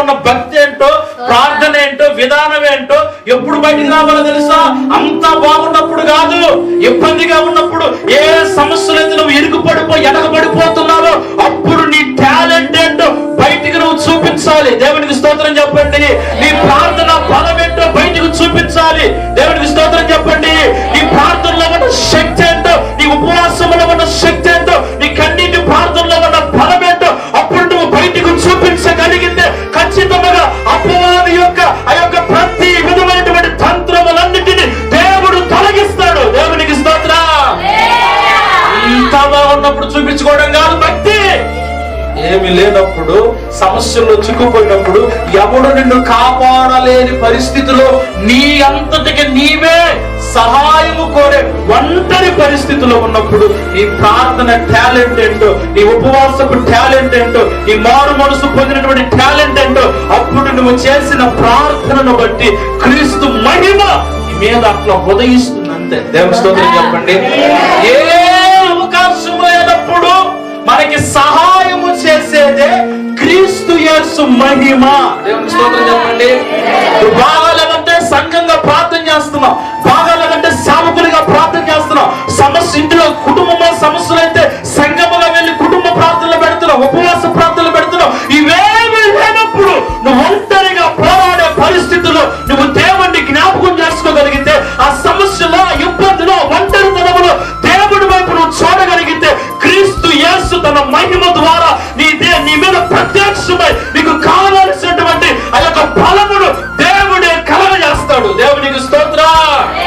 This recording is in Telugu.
ఉన్న భక్తి ఏంటో, ప్రార్థన ఏంటో, విధానం ఏంటో ఎప్పుడు బయటికి రావాలో తెలుసా? అంతా బాగున్నప్పుడు కాదు, ఇబ్బందిగా ఉన్నప్పుడు, ఏ సమస్యలు అయితే నువ్వు ఇరుకుపడిపోయి ఎనకబడిపోతున్నావో అప్పుడు నీ టాలెంట్ ఏంటో బయటికి నువ్వు చూపించాలి. దేవునికి స్తోత్రం చెప్పండి. నీ ప్రార్థన బలం ఏంటో బయటకు చూపించాలి. దేవునికి స్తోత్రం చెప్పండి. నీ ప్రార్థనలో ఉన్న శక్తి ఏంటో, నీ ఉపవాసంలో ఉన్న శక్తి ఏంటో, నీ కన్నీటి ప్రార్థనలో ఉన్న బలం ఏంటో అప్పుడు నువ్వు బయటకు చూపించగలిగితే ఖచ్చితంగా అపవాది యొక్క ఆ యొక్క ప్రతి విధమైనటువంటి తంత్రములన్నిటినీ దేవుడు తొలగిస్తాడు. దేవునికి స్తోత్రం. ఇంతగా ఉన్నప్పుడు చూపించుకోవడం కాదు భక్తి. ఏమి లేనప్పుడు, సమస్యల్లో చిక్కుపోయినప్పుడు, ఎవడు నిన్ను కాపాడలేని పరిస్థితిలో నీ అంతటికి నీవే సహాయము కోరే ఒంటరి పరిస్థితిలో ఉన్నప్పుడు నీ ప్రార్థన టాలెంట్ ఏంటో, నీ ఉపవాసపు టాలెంట్ ఏంటో, నీ మారు మనసు పొందినటువంటి టాలెంట్ ఏంటో అప్పుడు నువ్వు చేసిన ప్రార్థనను బట్టి క్రీస్తు మహిమ నీ మీద అట్లా ఉదయిస్తుంది. అంతే. దేవుని స్తోత్రం చెప్పండి. ఏ అవకాశం లేనప్పుడు మనకి సహాయము చేసేదే క్రీస్తు యేసు మహిమ. దేవుని స్తోత్రం చెప్పండి. బాగాలేదంటే సంఘంగా ప్రార్థన చేస్తున్నాం, బాగాలేదంటే సేవకులుగా ప్రార్థన చేస్తున్నాం, సమస్య ఇంట్లో కుటుంబంలో సమస్యలు అయితే సంఘముగా వెళ్ళి కుటుంబ ప్రార్థనలు పెడుతున్నాం, ఉపవాస ప్రార్థనలు పెడుతున్నాం. ఇవేమీ లేనప్పుడు నువ్వు ఒంటరిగా పోరాడే పరిస్థితుల్లో నువ్వు దేవుణ్ణి జ్ఞాపకం చేసుకోగలిగితే, ఆ సమస్యలో, ఆ ఇబ్బందిలో, ఒంటరితనంలో దేవుడి వైపు నువ్వు చూడగలిగితే క్రీస్తు యేసు తన మహిమ ద్వారా నీ మీద ప్రత్యక్షమై